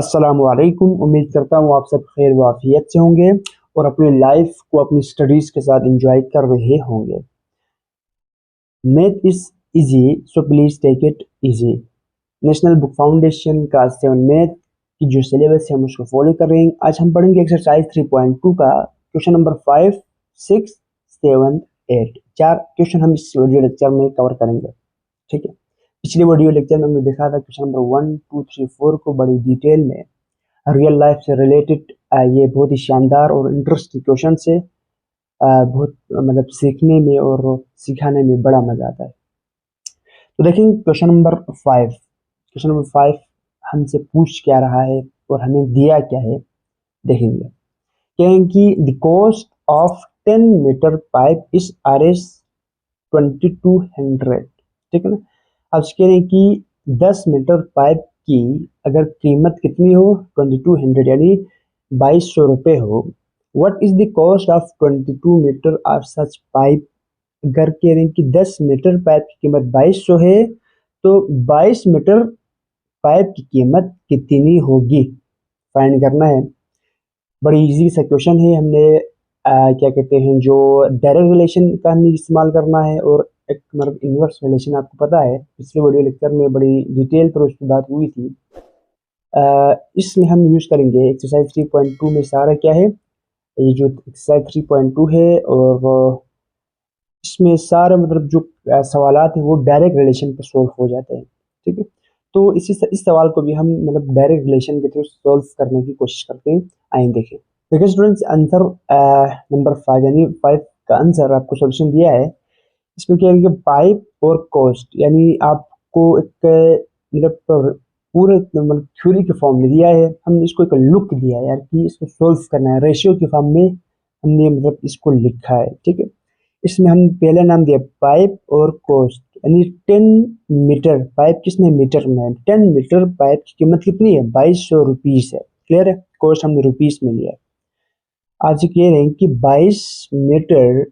अस्सलामुअलैकुम। उम्मीद करता हूँ आप सब खैर वाफियत से होंगे और अपनी लाइफ को अपनी स्टडीज़ के साथ एंजॉय कर रहे होंगे। Math is easy, so please take it easy. National Book Foundation का 7 मैथ की जो सिलेबस है हम उसको फॉलो कर रहे हैं। आज हम पढ़ेंगे एक्सरसाइज 3.2 का क्वेश्चन नंबर 5, 6, 7, 8। 4 क्वेश्चन हम इस वीडियो लेक्चर में कवर करेंगे। ठीक है, पिछले वीडियो लेक्चर में हमने देखा था क्वेश्चन नंबर 1, 2, 3, 4 को बड़ी डिटेल में रियल लाइफ से रिलेटेड। ये बहुत ही शानदार और इंटरेस्टिंग क्वेश्चन से बहुत मतलब सीखने में और सिखाने में बड़ा मजा आता है। तो देखेंगे क्वेश्चन नंबर 5। क्वेश्चन नंबर 5 हमसे पूछ क्या रहा है और हमें दिया क्या है, देखेंगे। कहें कि the cost of 10 meter pipe is RS 2200। ठीक है ना। अब कह रहे हैं कि 10 मीटर पाइप की अगर कीमत कितनी हो, 2200 यानी 2200 रुपये हो। What is the cost of 22 meter of such pipe. अगर कह रहे हैं कि 10 मीटर पाइप की कीमत 2200 है तो 22 मीटर पाइप की कीमत कितनी होगी, फाइंड करना है। बड़ी इजी सा क्वेश्चन है। हमने क्या कहते हैं जो डायरेक्ट रिलेशन का हमने इस्तेमाल करना है और एक मतलब इन्वर्स रिलेशन। आपको पता है पिछले वीडियो लेक्चर में बड़ी डिटेल पर उसकी बात हुई थी। इसमें हम यूज करेंगे एक्सरसाइज 3.2 में सारा क्या है, ये जो एक्सरसाइज 3.2 है और इसमें सारे मतलब जो सवालात हैं वो डायरेक्ट रिलेशन पर सॉल्व हो जाते हैं। ठीक है, तो इस सवाल को भी हम मतलब डायरेक्ट रिलेशन के थ्रू सॉल्व करने की कोशिश करते हैं। आइए देखें। देखिए स्टूडेंट्स, आंसर नंबर 5 यानी 5 का आंसर आपको सोल्यूशन दिया है। इसमें क्या है कि पाइप और कॉस्ट यानी आपको एक मतलब पूरे मतलब थ्योरी के फॉर्म में दिया है। हमने इसको एक लुक दिया है यार कि इसको सॉल्व करना है, रेशियो के फॉर्म में हमने मतलब इसको लिखा है। ठीक है, इसमें हम पहले नाम दिया पाइप और कॉस्ट यानी 10 मीटर पाइप किसमें मीटर में है। 10 मीटर पाइप की कीमत कितनी है, 2200 रुपीज है। क्लियर है, कॉस्ट हमने रुपीज में लिया है। आज कह रहे हैं कि 22 मीटर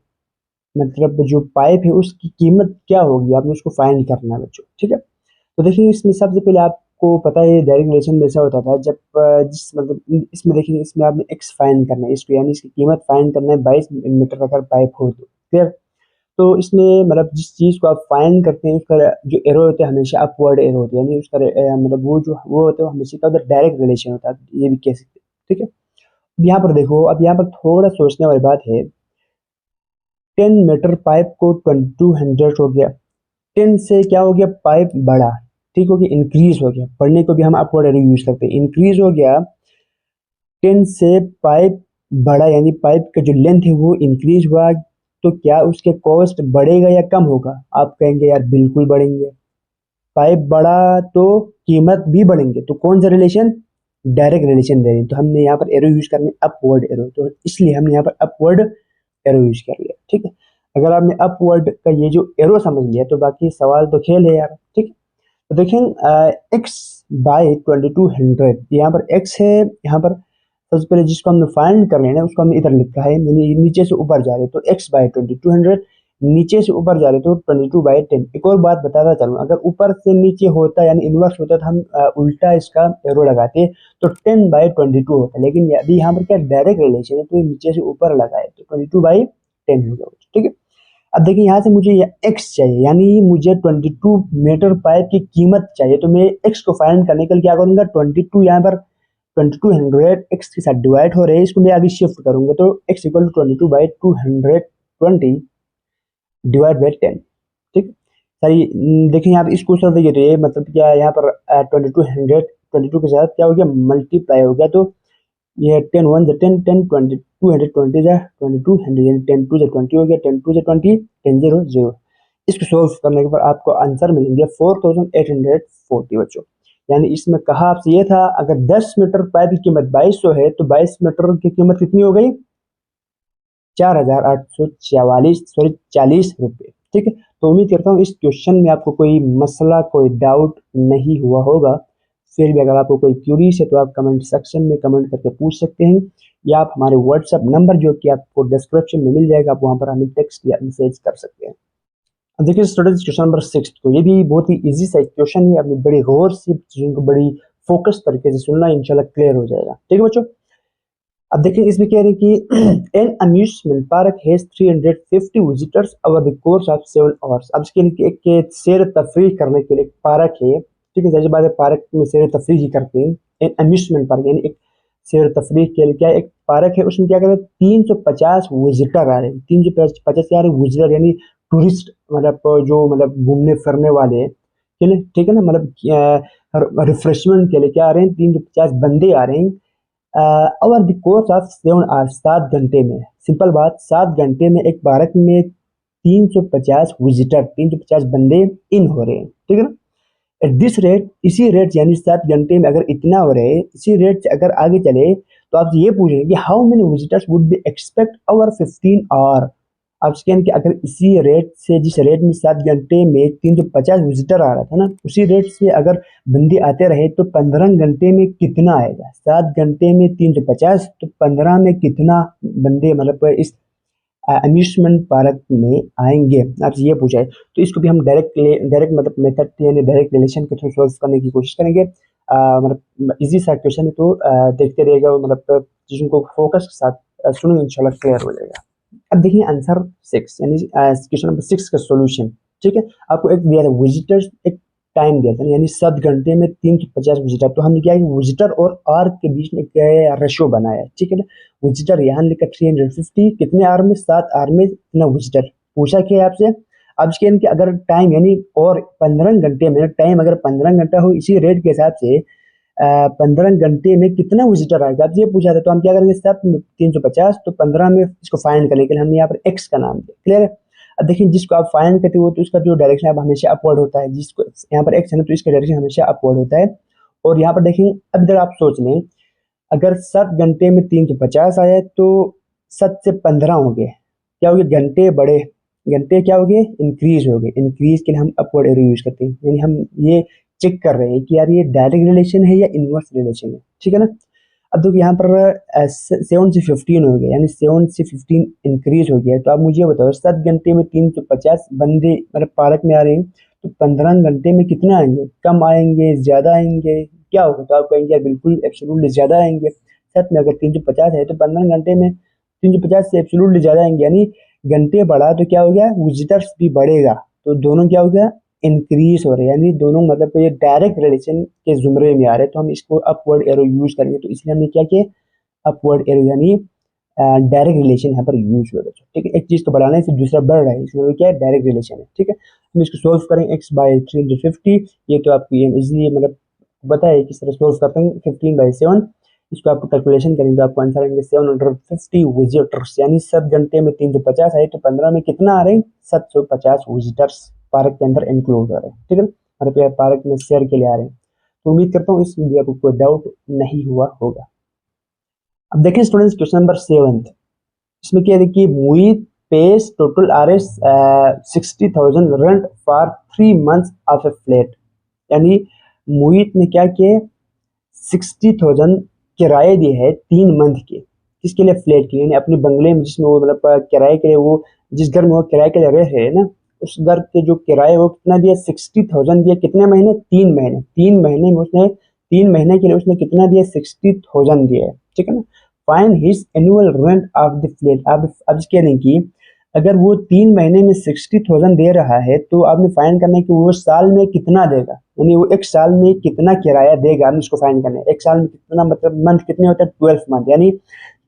मतलब जो पाइप है उसकी कीमत क्या होगी, आपने उसको फाइंड करना है बच्चों। ठीक है, तो देखिए इसमें सबसे पहले आपको पता है डायरेक्ट रिलेशन में ऐसा होता था जब जिस मतलब इसमें देखिए इसमें आपने एक्स फाइंड करना है, इसको यानी इसकी कीमत फाइंड करना है 22 मीटर अगर पाइप हो तो। क्लियर, तो इसमें मतलब जिस चीज़ को आप फाइंड करते हैं उसका जो एरो होता है हमेशा अपवर्ड एरो होता है, यानी उसका मतलब वो होता है हमेशा का उधर डायरेक्ट रिलेशन होता है, ये भी कह सकते हैं। ठीक है, अब यहाँ पर देखो, अब यहाँ पर थोड़ा सोचने वाली बात है। 10 मीटर पाइप को 2200 हो गया, 10 से क्या हो गया, पाइप बढ़ा। ठीक हो गया, इंक्रीज हो गया। पढ़ने को भी हम अपवर्ड एरो यूज करते हैं, इंक्रीज हो गया। 10 से पाइप बढ़ा यानी पाइप का जो लेंथ है वो इंक्रीज हुआ, तो क्या उसके कॉस्ट बढ़ेगा या कम होगा। आप कहेंगे यार बिल्कुल बढ़ेंगे, पाइप बढ़ा तो कीमत भी बढ़ेंगे। तो कौन सा रिलेशन, डायरेक्ट रिलेशन दे रहे हैं। तो हमने यहाँ पर एरो यूज करने अपवर्ड एरो, तो इसलिए हमने यहाँ पर अपवर्ड एरो यूज कर लिया। ठीक है, अगर आपने अपवर्ड का ये जो एरो समझ लिया तो बाकी सवाल तो खेल है यार। ठीक है, तो देखें एक्स बाई 2200, यहाँ पर एक्स है। यहाँ पर सबसे पहले जिसको हमने फाइंड कर लेना है उसको हमने इधर लिखा है, यानी नीचे से ऊपर जा रहे तो एक्स बाई 2200, नीचे से ऊपर जा रहे तो 22/10। एक और बात बताता चलूँ, अगर ऊपर से नीचे होता यानी इन्वर्स होता तो हम उल्टा इसका एरो लगाते तो 10/22 होता, लेकिन अभी यहाँ पर क्या डायरेक्ट रिलेशन है तो ये नीचे से ऊपर लगाए तो 22/10 हो गया। ठीक है, अब देखिए यहाँ से मुझे एक्स चाहिए यानी मुझे 22 मीटर पाइप की कीमत चाहिए, तो मैं एक्स को फाइंड करने के लिए क्या करूंगा, 22 यहाँ पर 2200 एक्स के साथ डिवाइड हो रहे हैं, इसको मैं आगे शिफ्ट करूंगा तो x equal to 22/220 divide by 10। ठीक, सही। देखिए यहाँ पर इसको सर देखिए तो ये मतलब क्या यहाँ पर 2200 के साथ क्या हो गया, मल्टीप्लाई हो गया। तो ये 10 1 जा 10 10 20 220 जा 2200 यानी 10 2 जा 20 हो गया, 10 2 जा 20 10 0 0। इसको सोल्व करने के बाद आपको आंसर मिलेंगे 4840 बच्चों। यानी इसमें कहा आपसे ये था अगर 10 मीटर पाइप की कीमत 2200 है तो 22 मीटर की कीमत कितनी हो गई, 4844 सॉरी 40 रुपये। ठीक है, तो उम्मीद करता हूँ इस क्वेश्चन में आपको कोई मसला कोई डाउट नहीं हुआ होगा। फिर भी अगर आपको कोई क्यूरीज है तो आप कमेंट सेक्शन में कमेंट करके पूछ सकते हैं, या आप हमारे व्हाट्सएप नंबर जो कि आपको डिस्क्रिप्शन में मिल जाएगा आप वहाँ पर हमें टेक्स्ट या मैसेज कर सकते हैं। अब देखिए स्टूडेंट्स, क्वेश्चन नंबर 6 तो ये भी बहुत ही इजी सा क्वेश्चन है। अपनी बड़ी गौर से चीज़ों को बड़ी फोकस तरीके से सुनना, इंशाल्लाह क्लियर हो जाएगा। ठीक है बच्चों, अब देखिए इसमें कह रहे हैं कि an amusement park has 350 visitors over the course of 7 hours. अब इसके लिए एक सैर तफरीह करने के लिए एक पार्क है, ठीक है, जैसे बात है पार्क में सैर तफरीह ही करते हैं। एन अम्यूजमेंट पार्क यानी एक सैर तफरीह के लिए क्या एक पार्क है, उसमें क्या कहते हैं 350 विजिटर आ रहे हैं, 350 आ रहे हैं विजिटर यानी टूरिस्ट, मतलब जो मतलब घूमने फिरने वाले हैं, ठीक है ना, मतलब रिफ्रेशमेंट के लिए क्या आ रहे हैं, 350 बंदे आ रहे हैं over the course of 7 hours, 7 घंटे में। सिंपल बात, 7 घंटे में एक पार्क में 350 विजिटर, 350 बंदे इन हो रहे हैं, ठीक है ना। एट दिस रेट, इसी रेट यानी 7 घंटे में अगर इतना हो रहे हैं, इसी रेट से अगर आगे चले तो आप ये पूछेंगे कि how many visitors would be expect over 15 hour. आप स्कैन कि अगर इसी रेट से, जिस रेट में 7 घंटे में 350 विजिटर आ रहा था ना, उसी रेट से अगर बंदे आते रहे तो 15 घंटे में कितना आएगा। 7 घंटे में 350 तो 15 में कितना बंदे मतलब इस अम्यूजमेंट पार्क में आएंगे, आपसे ये पूछा है। तो इसको भी हम डायरेक्ट मतलब मेथड यानी डायरेक्ट रिलेशन के थ्रू सॉल्व करने की कोशिश करेंगे। मतलब इजी सा क्वेश्चन है, तो देखते रहिएगा, मतलब जिनको फोकस के साथ सुनो, इंशाल्लाह क्लियर हो जाएगा। अब देखिए आंसर 6 यानी क्वेश्चन नंबर 6 का सॉल्यूशन, ठीक है। आपको एक दिया था विजिटर्स, एक टाइम दिया था, यानी 7 घंटे में 350 विजिटर, तो हमने क्या है विजिटर और आर के बीच में क्या है रेशो बनाया है, ठीक है ना। विजिटर यहाँ लिखा 350, कितने आर में, 7 आर में कितना विजिटर पूछा क्या है आपसे। अब इसके इनके अगर टाइम यानी और 15 घंटे में टाइम अगर 15 घंटा हो, इसी रेट के हिसाब से 15 घंटे में कितना विजिटर आएगा, आप ये पूछा था। तो हम क्या करेंगे, 350 तो 15 में इसको फाइंड करने के लिए हमने यहाँ पर एक्स का नाम दिया, क्लियर है। अब देखिए जिसको आप फाइंड करते हो तो उसका जो डायरेक्शन है हमेशा अपवर्ड होता है, जिसको यहाँ पर एक्स है ना तो इसका डायरेक्शन हमेशा अपवर्ड होता है। और यहाँ पर देखें, अब इधर आप सोच लें, अगर 7 घंटे में 350 आया तो 7 से 15 हो गए, क्या हो गए घंटे बढ़े, घंटे क्या हो गए इंक्रीज हो गए। इंक्रीज के लिए हम अपवर्ड एरो यूज करते हैं, यानी हम ये चेक कर रहे हैं कि यार ये डायरेक्ट रिलेशन है या इनवर्स रिलेशन है, ठीक है ना। अब देखो यहाँ पर 7 से 15 हो गया, यानी 7 से 15 इंक्रीज हो गया। तो आप मुझे बताओ 7 घंटे में 350 बंदे मतलब पार्क में आ रहे हैं, तो 15 घंटे में कितना आएंगे, कम आएंगे, ज्यादा आएंगे, क्या होगा। तो आप कहेंगे यार बिल्कुल एब्सोल्युटली ज्यादा आएंगे। सच में अगर 350 है तो 15 घंटे में 350 से एब्सोल्युटली ज्यादा आएंगे, यानी घंटे बढ़ा तो क्या हो गया विजिटर्स भी बढ़ेगा, तो दोनों क्या हो गया इंक्रीज हो रहे हैं, यानी दोनों मतलब ये डायरेक्ट रिलेशन के जुमरे में आ रहे हैं। तो हम इसको अपवर्ड एरो यूज करेंगे, तो इसलिए हमने क्या किया अपवर्ड एरो यानी डायरेक्ट रिलेशन यहाँ पर यूज हुआ बच्चों, ठीक है। एक चीज को बढ़ाने से दूसरा बढ़ रहा है, इसमें क्या है डायरेक्ट रिलेशन है, ठीक है। हम इसको सोल्व करें x/350, ये तो आपको इजिली मतलब पता है किस तरह सोल्व करते हैं। 15/7 इसको आप कैलकुलेशन करेंगे तो आपको आंसर आएंगे 750 विजिटर्स, यानी 7 घंटे में 350 है तो 15 में कितना आ रहे हैं 750 विजिटर्स पार्क के अंदर इंक्लूड हो रहे हैं, ठीक है ना। मतलब पार्क में शेयर के लिए आ रहे हैं। तो उम्मीद करता हूँ इसमें भी आपको कोई डाउट नहीं हुआ होगा। अब देखिए स्टूडेंट्स क्वेश्चन नंबर 7, इसमें क्या देखिए Mohit pays total RS 60,000 rent for 3 months of a flat, यानी मोहित ने क्या किया 60,000 किराए दिए है 3 मंथ के, किसके लिए फ्लैट के, यानी अपने बंगले में जिसमें वो मतलब किराए के लिए वो जिस घर में वो किराए के लिए रह रहे हैं ना, उस घर के जो किराए वो कितना दिया 60,000 दिया, कितने महीने 3 महीने, 3 महीने में उसने 3 महीने के लिए उसने कितना दिया 60,000 दिया है, ठीक है ना। Find his annual rent of the flat. अब कह रहे हैं कि अगर वो 3 महीने में 60,000 दे रहा है तो आपने फाइंड करना है कि वो साल में कितना देगा, यानी वो एक साल में कितना किराया देगा, आपने उसको फाइंड करना है। एक साल में कितना मतलब मंथ कितने होते हैं 12 मंथ, यानी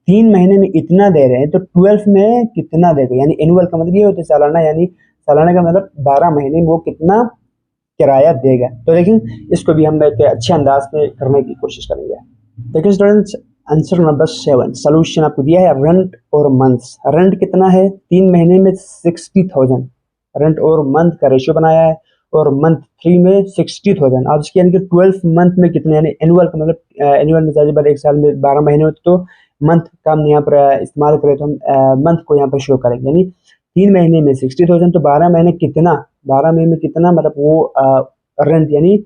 3 महीने में इतना दे रहे हैं तो 12 में कितना देगा, यानी एनुअल का मतलब ये होता है सालाना, यानी सालाना का मतलब 12 महीने में वो कितना किराया देगा। तो लेकिन इसको भी हम एक अच्छे अंदाज में करने की कोशिश करेंगे। देखिए स्टूडेंट्स आंसर नंबर 7 सोल्यूशन आपको दिया है रेंट और मंथ्स। रेंट कितना है 3 महीने में 60,000, रेंट और मंथ का रेशियो बनाया है, और मंथ 3 में 60,000। अब इसके यानी कि 12 मंथ में कितने, यानी एनुअल का मतलब एनुअल में जाहिर बात एक साल में 12 महीने होते, तो मंथ का हम यहाँ पर इस्तेमाल करें तो हम मंथ को यहाँ पर शो करेंगे, यानी 3 महीने में 60,000 तो 12 महीने कितना, 12 महीने में कितना मतलब वो रेंट यानी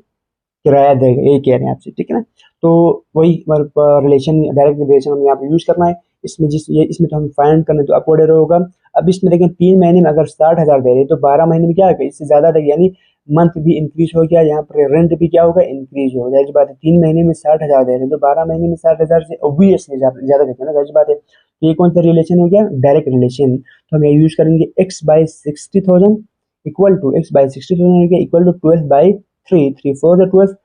किराया देगा, ये कह रहे हैं आपसे, ठीक है ना। तो वही रिलेशन डायरेक्ट रिलेशन हम यहाँ पे यूज करना है। इसमें इसमें तो हम फाइंड करना है तो अपवर्ड एरो होगा। अब इसमें देखें 3 महीने में अगर 60,000 दे रहे हैं तो 12 महीने में क्या होगा इससे ज्यादा देगा, यानी मंथ भी इंक्रीज हो गया, यहाँ पर रेंट भी क्या होगा, इंक्रीज होगा। जाहिर बात है 3 महीने में 60,000 दे रहे हैं तो 12 महीने में 60,000 से ऑब्वियसली ज्यादा देते हैं ना, जाहिर बात है। तो ये कौन सा रिलेशन हो गया, डायरेक्ट रिलेशन। तो हम ये यूज करेंगे x/60,000 इक्वल टू x/60,000 हो गया इक्वल टू 12/3, 3 4 जो 12,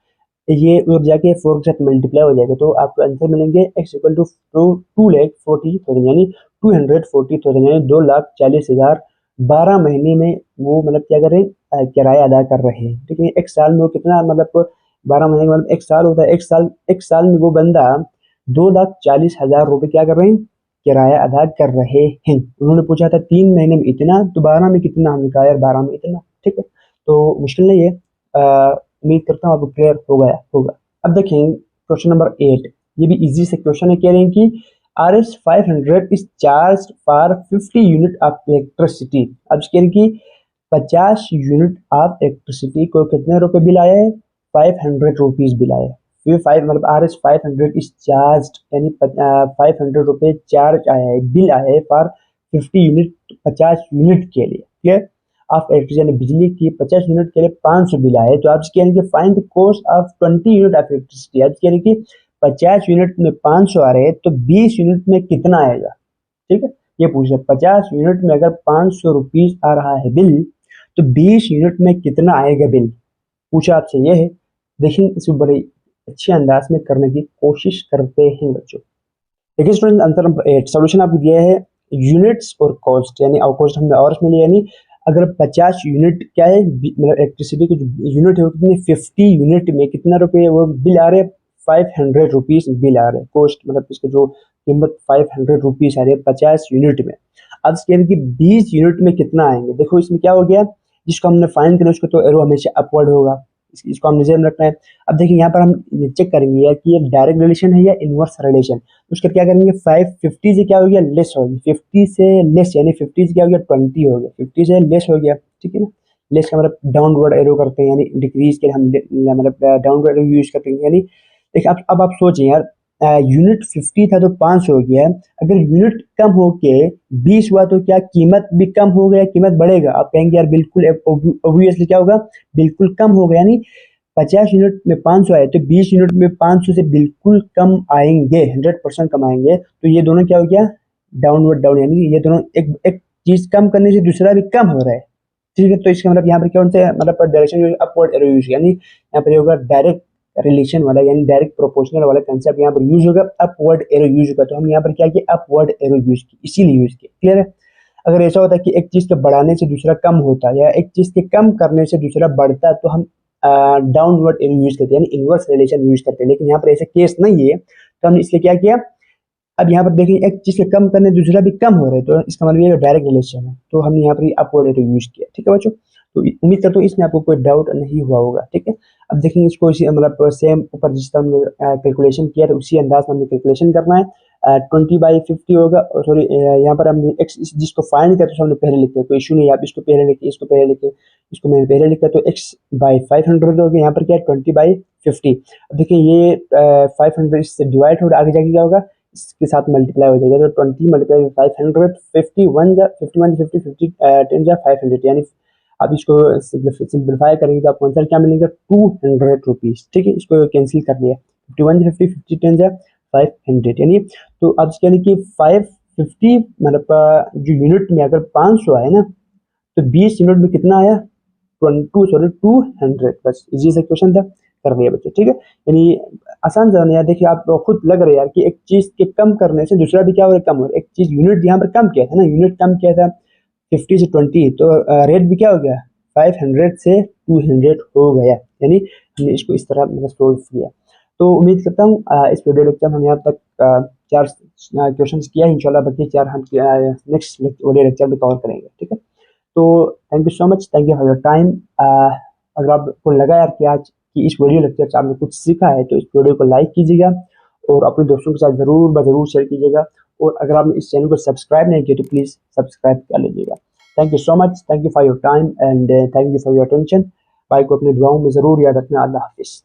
ये और जाके 4 के साथ मल्टीप्लाई हो जाएगा तो आपको आंसर मिलेंगे x इक्वल टू 2,40,000 यानी 240,000 यानी 2,40,000 12 महीने में वो मतलब क्या कर रहे हैं, किराया अदा कर रहे हैं। ठीक है, एक साल में वो कितना मतलब 12 महीने का मतलब एक साल होता है, एक साल में वो बंदा 2,40,000 रुपये क्या कर रहे हैं, किराया अदा कर रहे हैं। उन्होंने पूछा था 3 महीने में इतना तो 12 में कितना, हमने कहा यार 12 में इतना। ठीक है, तो मुश्किल नहीं है, उम्मीद करता हूँ आपको क्लियर हो गया होगा। अब देखें क्वेश्चन नंबर 8, ये भी इजी से क्वेश्चन है। कह रहे हैं कि RS500 is charge for 50 unit of electricity. अब कह रहे हैं कि 50 यूनिट ऑफ इलेक्ट्रिसिटी को कितने रुपए बिल आया है, 500 रुपीज बिल आया है। फिर 5 मतलब RS500 इज चार्ज यानी 500 रुपये चार्ज आया है, बिल आया है फॉर 50 यूनिट, 50 यूनिट के लिए। क्लियर, ऑफ इलेक्ट्रिसिटी यानी बिजली की 50 यूनिट के लिए 500 बिल आए तो आप कह रहे हैं कि find the cost of 20 unit of electricity. आप कह रहे हैं कि 50 यूनिट में 500 आ रहे हैं तो 20 यूनिट में कितना आएगा। ठीक है, ये पूछ रहे 50 यूनिट में अगर 500 रुपीज आ रहा है बिल तो 20 यूनिट में कितना आएगा बिल, पूछा आपसे ये है। देखिए इसको बड़े अच्छे अंदाज में करने की कोशिश करते हैं बच्चों। देखिए स्टूडेंट, आंसर नंबर 8 सोल्यूशन आपको दिया है यूनिट्स और कॉस्ट, यानी और कॉस्ट हमने और में लिया, यानी अगर 50 यूनिट क्या है मतलब इलेक्ट्रिसिटी की जो यूनिट है वो कितनी 50 यूनिट में कितना रुपये वो बिल आ रहे हैं, 500 रुपीज बिल आ रहे हैं। कॉस्ट मतलब इसका जो कीमत 500 रुपीज आ रही है 50 यूनिट में। अब कह रहे हैं कि 20 यूनिट में कितना आएंगे। देखो इसमें क्या हो गया, जिसको हमने फाइंड किया उसको तो एरो हमेशा अपवर्ड होगा, इसको हम नजर में रखना है। अब देखिए यहाँ पर हम चेक करेंगे यार कि ये डायरेक्ट रिलेशन है या इनवर्स रिलेशन। उसका क्या करेंगे, 550 से क्या हो गया, लेस हो गया, 50 से लेस यानी 50 से क्या हो गया, 20 हो गया, 50 से लेस हो गया। ठीक है ना, लेस का मतलब डाउनवर्ड एरो करते हैं, यानी डिक्रीज के लिए हम मतलब डाउनवर्ड एरो यूज करते हैं। यानी देखिए अब आप सोचें यार, यूनिट 50 था तो 500 हो गया, अगर यूनिट कम होके 20 हुआ तो क्या कीमत भी कम हो गया, कीमत बढ़ेगा। आप कहेंगे यार बिल्कुल ऑब्वियसली क्या होगा, बिल्कुल कम हो गया। यानी 50 यूनिट में 500 आए तो 20 यूनिट में 500 से बिल्कुल कम आएंगे, 100% कम आएंगे। तो ये दोनों क्या हो गया, डाउनवर्ड डाउन, यानी ये दोनों एक एक चीज कम करने से दूसरा भी कम हो रहा है। ठीक है, तो इसका मतलब यहाँ पर क्या होता है, मतलब डायरेक्शन अपवर्ड एरो यूज, यानी यहाँ पर होगा डायरेक्ट रिलेशन वाला यानी डायरेक्ट प्रोपोर्शनल वाला कंसेप्ट यहाँ पर यूज होगा, अपवर्ड एरो यूज होगा। तो हम यहाँ पर क्या किया, अपवर्ड एरो यूज की, इसीलिए यूज किया। क्लियर है, अगर ऐसा होता है कि एक चीज के बढ़ाने से दूसरा कम होता या एक चीज के कम करने से दूसरा बढ़ता तो हम डाउनवर्ड एरो यूज करते हैं, यानी इनवर्स रिलेशन यूज करते हैं। लेकिन यहाँ पर ऐसा केस नहीं है तो हमने इसलिए क्या किया, अब यहाँ पर देखिए एक चीज के कम करने दूसरा भी कम हो रहा है तो इसका मतलब ये डायरेक्ट रिलेशन है, तो हमने यहाँ पर अपवर्ड एरो यूज किया। ठीक है बच्चों, तो उम्मीद करता हूँ इसमें आपको कोई डाउट नहीं हुआ होगा। ठीक है, अब देखेंगे इसको इसी मतलब सेम ऊपर जिस तरह हमने कैलकुलेशन किया था उसी अंदाज में हमें कैलकुलेशन करना है। 20/50 होगा, सॉरी यहाँ पर हमने एक्स जिसको फाइंड किया तो हमने पहले लिखा, कोई इशू नहीं, आप इसको पहले लिखे, इसको पहले लिखे, इसको मैंने पहले लिखा, तो x/500 हो गया। यहाँ पर क्या है 20/50। अब देखिए ये 500 इससे डिवाइड हो रहा है, आगे जाके क्या होगा, इसके साथ मल्टीप्लाई हो जाएगा। तो 20 मल्टीप्लाई 500, 51 जा 51 50 50 10 जा 500, यानी आप इसको सिंप्लीफाई करेंगे तो आपको आंसर क्या मिलेगा, 200 रुपीज। ठीक है, इसको कैंसिल कर लिया, 51 50 50 10 जा 500, यानी तो अब यानी कि 550 मतलब जो यूनिट में अगर 500 आए ना तो 20 यूनिट में कितना आया, 200, बस इजी सा क्वेश्चन था, कर दिया बच्चे। ठीक है, यानी आसान सा नहीं यार, देखिए आप खुद लग रहे हैं यार कि एक चीज के कम करने से दूसरा भी क्या हो रहा है, कम हो रहा है। एक चीज यूनिट यहाँ पर कम किया था ना, यूनिट कम किया था 50 से 20, तो रेट भी क्या हो गया, 500 से 200 हो गया। यानी हमने इसको इस तरह मतलब सोल्व किया। तो उम्मीद करता हूँ इस वीडियो लेक्चर हम यहाँ तक 4 क्वेश्चंस किया, इंशाल्लाह बाकी 4 हम नेक्स्ट वीडियो लेक्चर में कवर करेंगे। ठीक है, तो thank you so much, thank you for your time. अगर आपको लगा यार कि आज की इस वीडियो लेक्चर से आपने कुछ सीखा है तो इस वीडियो को लाइक कीजिएगा और अपने दोस्तों के साथ ज़रूर शेयर कीजिएगा। और अगर आपने इस चैनल को सब्सक्राइब नहीं किया तो प्लीज़ सब्सक्राइब कर लीजिएगा। Thank you so much, thank you for your time and thank you for your attention. भाई को अपने दुआओं में ज़रूर याद रखना। अल्लाह हाफिज़।